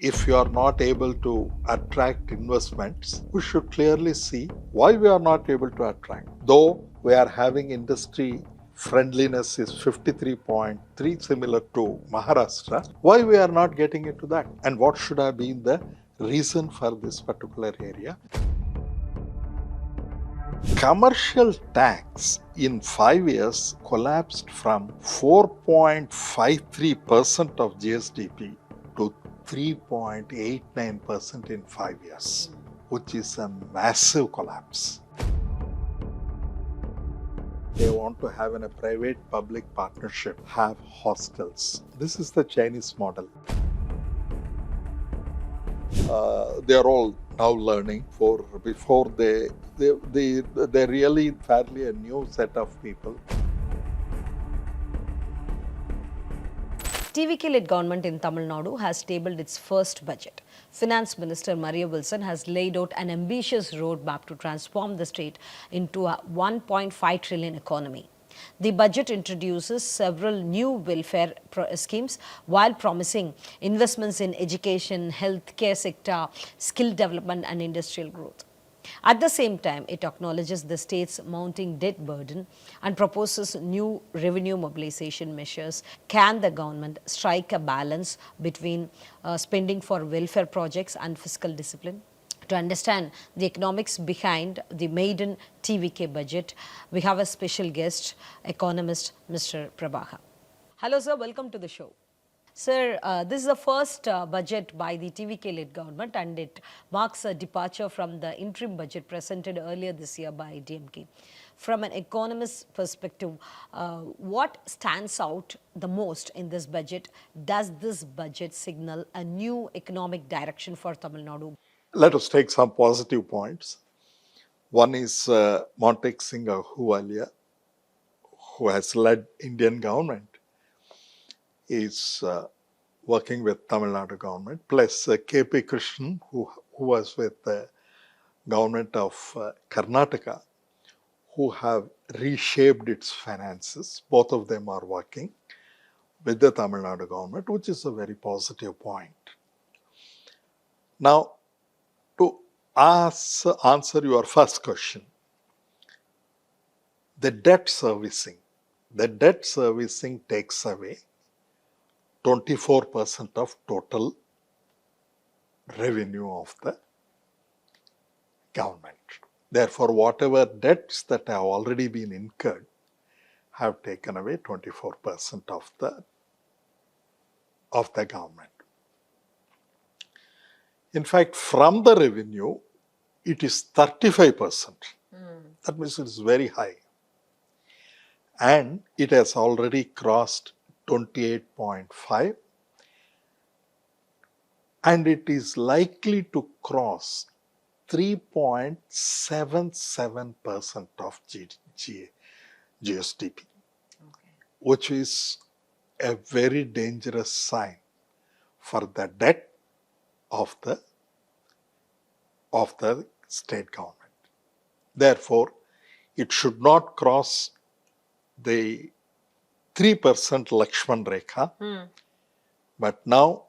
If you are not able to attract investments, we should clearly see why we are not able to attract. Though we are having industry friendliness is 53.3 similar to Maharashtra, why we are not getting into that? And what should have been the reason for this particular area? Commercial tax in 5 years collapsed from 4.53% of GSDP to 3.89% in 5 years, which is a massive collapse. They want to have a private-public partnership, have hostels. This is the Chinese model. They are all now learning. Before they're really fairly a new set of people. TVK-led government in Tamil Nadu has tabled its first budget. Finance Minister Maria Wilson has laid out an ambitious roadmap to transform the state into a 1.5 trillion economy. The budget introduces several new welfare schemes while promising investments in education, healthcare sector, skill development and industrial growth. At the same time, it acknowledges the state's mounting debt burden and proposes new revenue mobilization measures. Can the government strike a balance between spending for welfare projects and fiscal discipline? To understand the economics behind the maiden TVK budget, we have a special guest, economist Mr. Prabhakar. Hello, sir. Welcome to the show. Sir, this is the first budget by the TVK-led government, and it marks a departure from the interim budget presented earlier this year by DMK. From an economist's perspective, what stands out the most in this budget? Does this budget signal a new economic direction for Tamil Nadu? Let us take some positive points. One is Montek Singh Ahluwalia, who has led Indian government, is working with Tamil Nadu government, plus K Krishnan, who was with the government of Karnataka, who have reshaped its finances. Both of them are working with the Tamil Nadu government, which is a very positive point. Now, to answer your first question, the debt servicing takes away 24% of total revenue of the government. Therefore, whatever debts that have already been incurred have taken away 24% of the government. In fact, from the revenue, it is 35%. That means it is very high. And it has already crossed 28.5, and it is likely to cross 3.77% of GSDP, which is a very dangerous sign for the debt of the state government. Therefore, it should not cross the 3% Lakshman Rekha, but now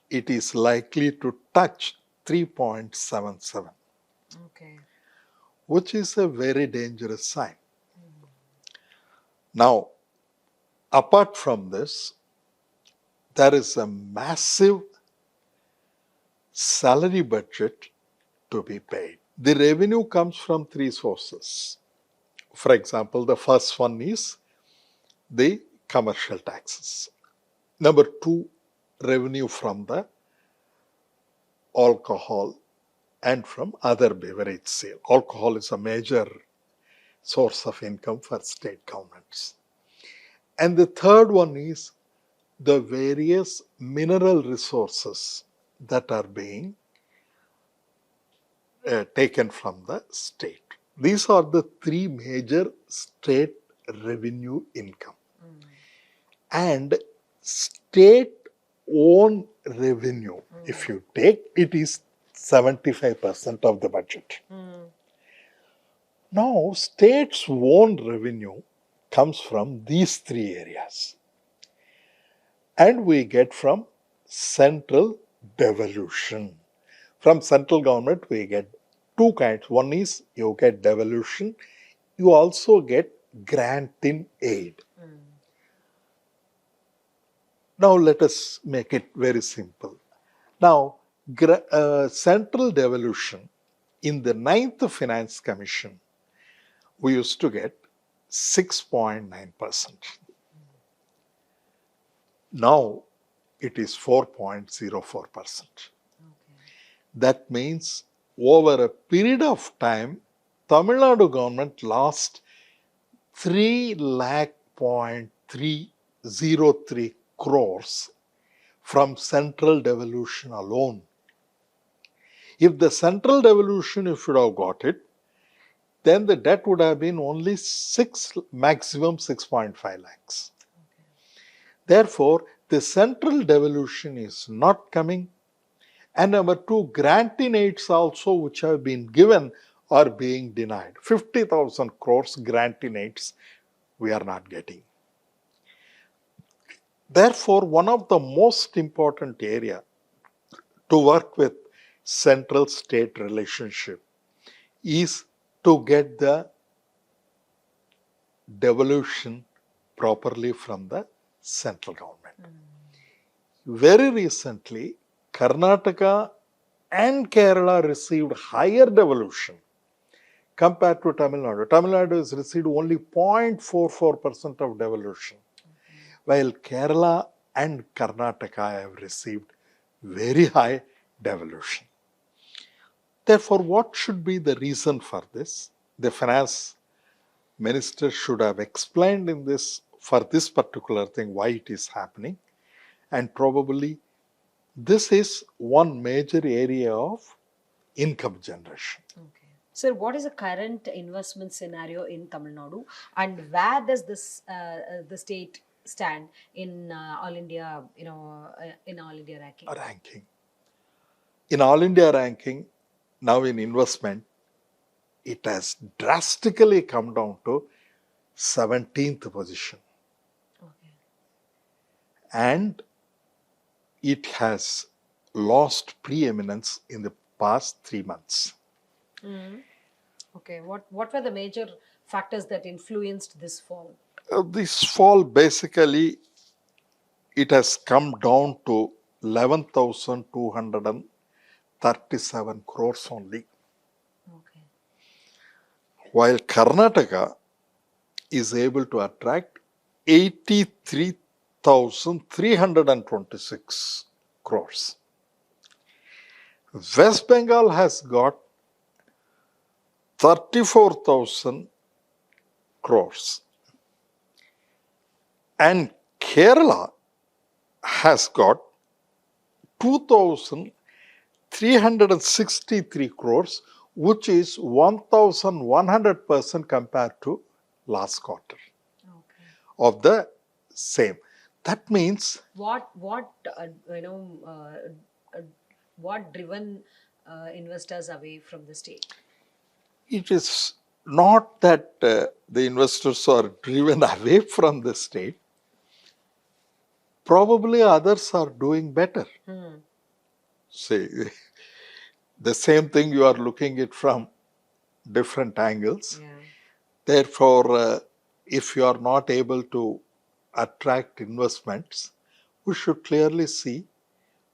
it is likely to touch 3.77, which is a very dangerous sign. Now, apart from this, there is a massive salary budget to be paid. The revenue comes from three sources. For example, the first one is the commercial taxes. Number two, revenue from the alcohol and from other beverage sale. Alcohol is a major source of income for state governments. And the third one is the various mineral resources that are being taken from the state. These are the three major state revenue income. And state-owned revenue, if you take, it is 75% of the budget. Now, state's own revenue comes from these three areas. And we get from central devolution. From central government, we get two kinds. One is you get devolution, you also get grant in aid. Now, let us make it very simple. Now, central devolution in the ninth Finance Commission, we used to get 6.9%. Now, it is 4.04%. That means over a period of time, Tamil Nadu government lost 3,303 crores from central devolution alone. If the central devolution, if you have got it, then the debt would have been only maximum 6.5 lakhs. Therefore, the central devolution is not coming. And number two, grant in aids also, which have been given, are being denied. 50,000 crores grant in aids we are not getting. Therefore, one of the most important area to work with central state relationship is to get the devolution properly from the central government. Very recently, Karnataka and Kerala received higher devolution compared to Tamil Nadu. Tamil Nadu has received only 0.44% of devolution, while Kerala and Karnataka have received very high devolution. Therefore, what should be the reason for this? The finance minister should have explained in this, for this particular thing, why it is happening, and probably this is one major area of income generation. Okay. Sir, what is the current investment scenario in Tamil Nadu, and where does this the state stand in all India, in all India ranking? In all India ranking, now in investment, it has drastically come down to 17th position. Okay. And it has lost preeminence in the past 3 months. Okay. What were the major factors that influenced this fall? This fall, basically, it has come down to 11,237 crores only. Okay. While Karnataka is able to attract 83,326 crores. West Bengal has got 34,000 crores. And Kerala has got 2,363 crores, which is 1,100% compared to last quarter of the same. That means what driven investors away from the state? it is not that the investors are driven away from the state. Probably others are doing better. See, the same thing you are looking at from different angles. Yeah. Therefore, if you are not able to attract investments, we should clearly see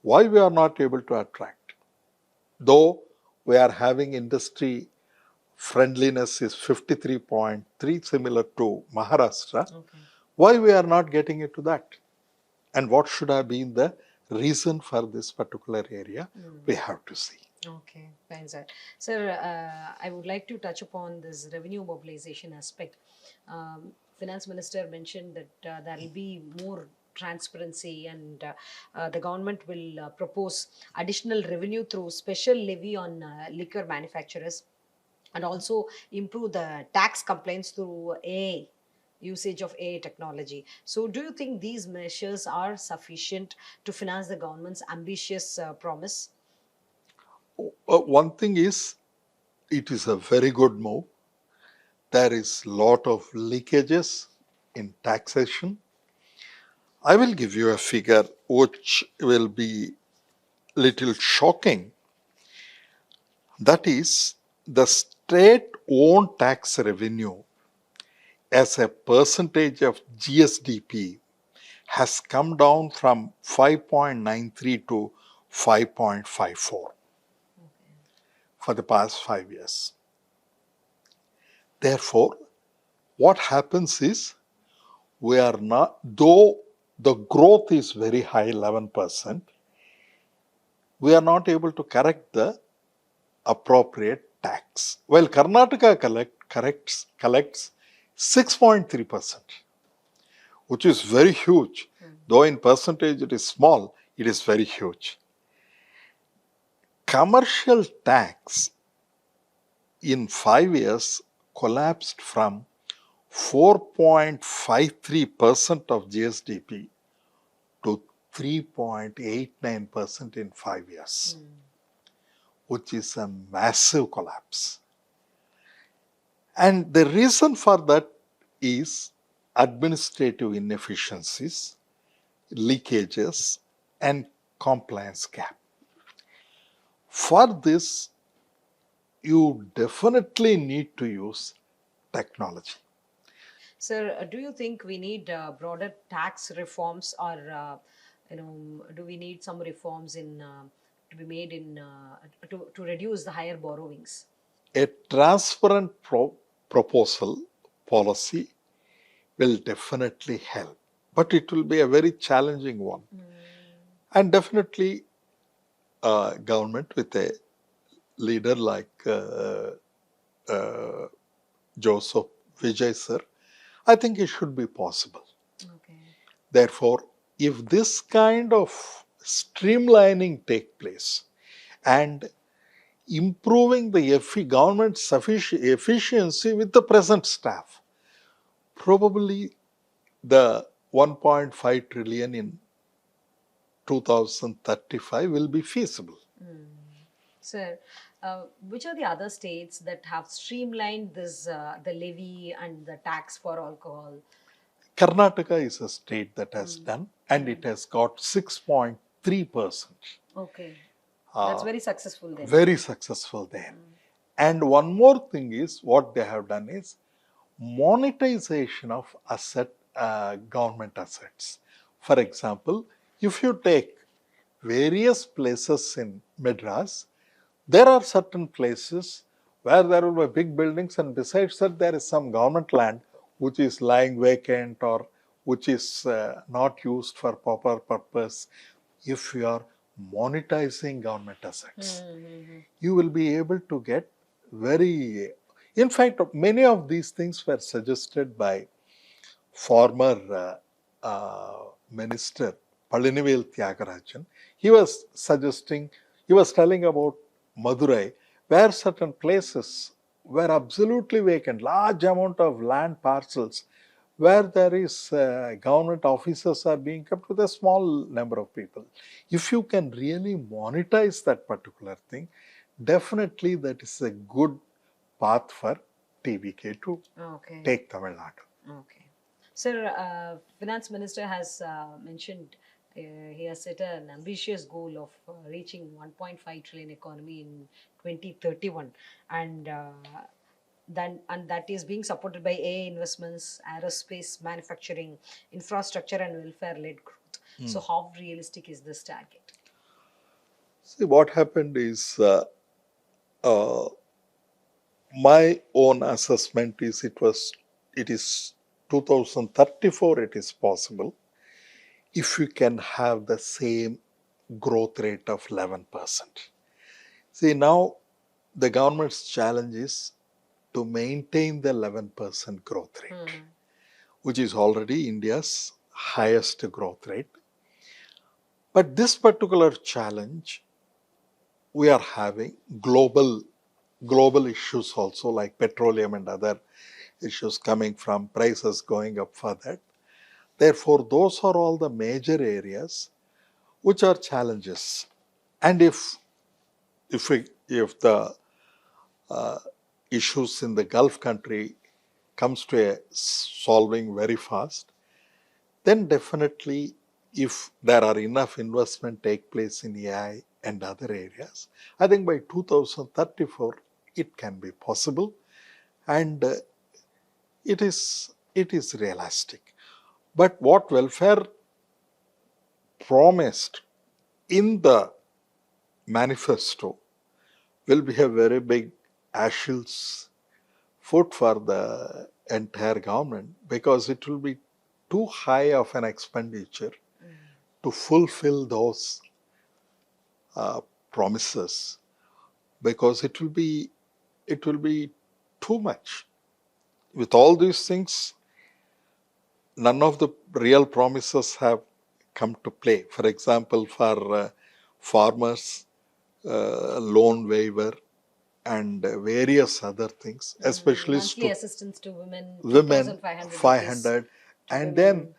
why we are not able to attract. Though we are having industry friendliness is 53.3, similar to Maharashtra, why we are not getting into that? And what should have been the reason for this particular area? We have to see. Okay, fine, sir. Sir, I would like to touch upon this revenue mobilization aspect. Finance Minister mentioned that there will be more transparency, and the government will propose additional revenue through special levy on liquor manufacturers, and also improve the tax complaints through AI, usage of AI technology. So do you think these measures are sufficient to finance the government's ambitious promise? One thing is, it is a very good move. There is lot of leakages in taxation. I will give you a figure which will be little shocking. That is, the state-owned tax revenue as a percentage of GSDP has come down from 5.93 to 5.54 for the past 5 years. Therefore, what happens is, we are not, though the growth is very high, 11%, we are not able to correct the appropriate tax. While Karnataka collects 6.3%, which is very huge. Though in percentage it is small, it is very huge. Commercial tax in 5 years collapsed from 4.53% of GSDP to 3.89% in 5 years, which is a massive collapse. And the reason for that is administrative inefficiencies, leakages, and compliance gap. For this, you definitely need to use technology. Sir, do you think we need broader tax reforms, or do we need some reforms to be made to reduce the higher borrowings? A transparent proposal policy will definitely help, but it will be a very challenging one. And definitely, government with a leader like Joseph Vijay sir, I think it should be possible. Okay. Therefore, if this kind of streamlining take place and improving the government's efficiency with the present staff, probably the 1.5 trillion in 2035 will be feasible. Sir, which are the other states that have streamlined this the levy and the tax for alcohol? Karnataka is a state that has done, and it has got 6.3%. Okay. That's very successful then. Very successful there. And one more thing is, what they have done is monetization of government assets. For example, if you take various places in Madras, there are certain places where there will be big buildings, and besides that, there is some government land which is lying vacant or which is not used for proper purpose. If you are monetizing government assets, you will be able to get very. In fact, many of these things were suggested by former minister Palinivel Tyagarajan. He was telling about Madurai, where certain places were absolutely vacant, large amount of land parcels, where there is government offices are being kept with a small number of people. If you can really monetize that particular thing, definitely that is a good path for TVK to take Tamil Nadu. Okay. Sir, Finance Minister has mentioned he has set an ambitious goal of reaching 1.5 trillion economy in 2031, and that is being supported by AI investments, aerospace, manufacturing, infrastructure, and welfare-led growth. So, how realistic is this target? See, what happened is, my own assessment is it is 2034 it is possible if you can have the same growth rate of 11%. See, now the government's challenge is to maintain the 11% growth rate, which is already India's highest growth rate. But this particular challenge, we are having global issues also, like petroleum and other issues coming from prices going up for that. Therefore, those are all the major areas which are challenges. And if the issues in the Gulf country comes to a solving very fast, then definitely if there are enough investment take place in AI, and other areas. I think by 2034 it can be possible, and it is realistic. But what welfare promised in the manifesto will be a very big Achilles foot for the entire government, because it will be too high of an expenditure to fulfill those uh, promises, because it will be too much. With all these things, none of the real promises have come to play. For example, for farmers, loan waiver, and various other things, especially Monthly assistance to women, women 2,500 rupees 500, to and then women.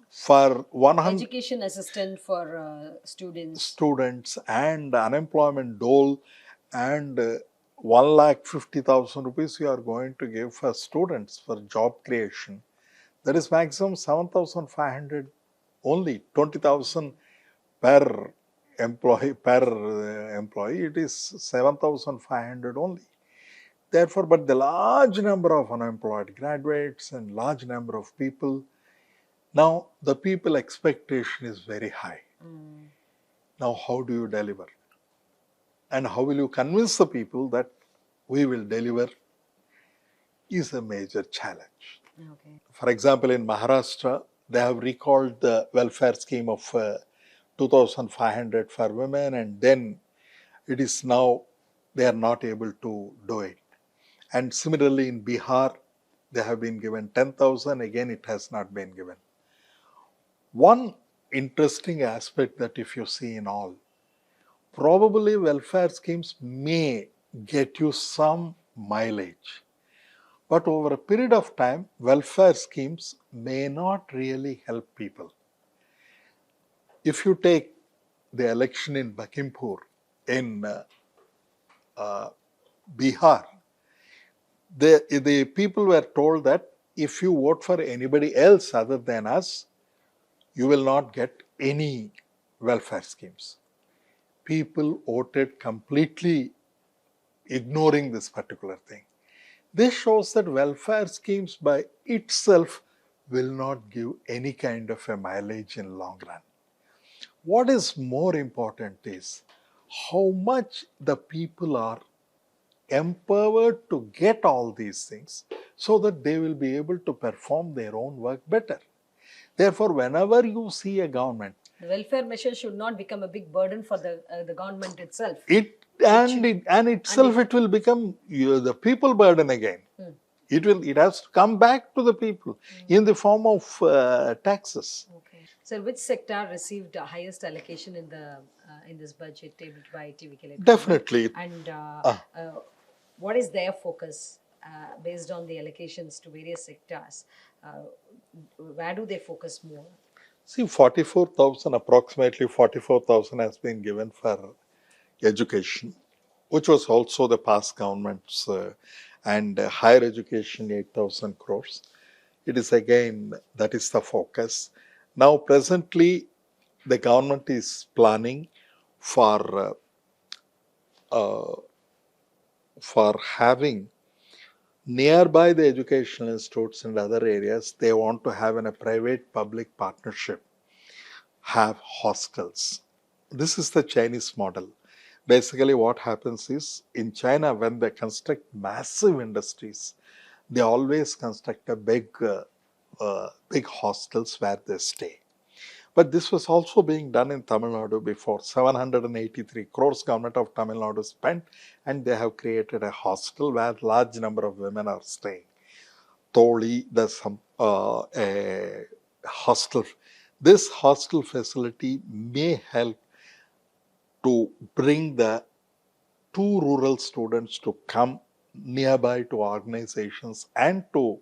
for 100 Education assistant for students. students, and unemployment dole, and 1,50,000 rupees we are going to give for students for job creation. That is maximum 7,500 only, 20,000 per employee. It is 7,500 only. Therefore, but the large number of unemployed graduates and large number of people, now the people expectation is very high. Now, how do you deliver? And how will you convince the people that we will deliver is a major challenge. Okay. For example, in Maharashtra, they have recalled the welfare scheme of 2,500 for women, and then it is now they are not able to do it. And similarly, in Bihar, they have been given 10,000, again, it has not been given. One interesting aspect that if you see in all, probably welfare schemes may get you some mileage. But over a period of time, welfare schemes may not really help people. If you take the election in Bakhimpur in Bihar, the people were told that if you vote for anybody else other than us, you will not get any welfare schemes. People voted completely ignoring this particular thing. This shows that welfare schemes by itself will not give any kind of a mileage in long run. What is more important is how much the people are empowered to get all these things, so that they will be able to perform their own work better. Therefore, whenever you see a government, The welfare measures should not become a big burden for the government itself. it will become the people burden again. It has to come back to the people in the form of taxes. Okay. So, which sector received the highest allocation in this budget tabled by TVK? Definitely. And what is their focus based on the allocations to various sectors? Where do they focus more? See, 44,000, approximately 44,000 has been given for education, which was also the past government's, and higher education, 8,000 crores. It is again, that is the focus. Now, presently, the government is planning for having nearby the educational institutes and other areas, they want to have in a private public partnership, have hostels. This is the Chinese model. Basically, what happens is in China, when they construct massive industries, they always construct a big hostels where they stay. But this was also being done in Tamil Nadu before. 783 crores government of Tamil Nadu spent, and they have created a hostel where large number of women are staying. Toli, there's some a hostel. This hostel facility may help to bring the two rural students to come nearby to organizations and to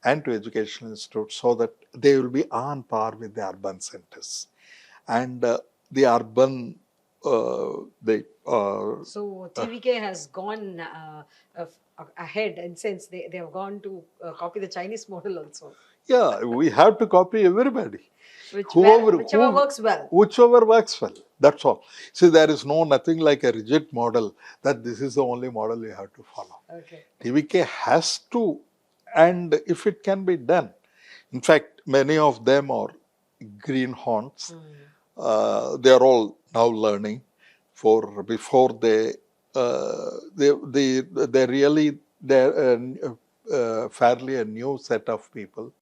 educational institutes, so that they will be on par with the urban centers. And the urban So TVK has gone ahead, and since they have gone to copy the Chinese model also. yeah, we have to copy everybody. Whichever works well. Whichever works well. That's all. See, there is nothing like a rigid model that this is the only model you have to follow. Okay. TVK has to, and if it can be done. In fact, many of them are greenhorns. They are all now learning. For before they're really fairly a new set of people.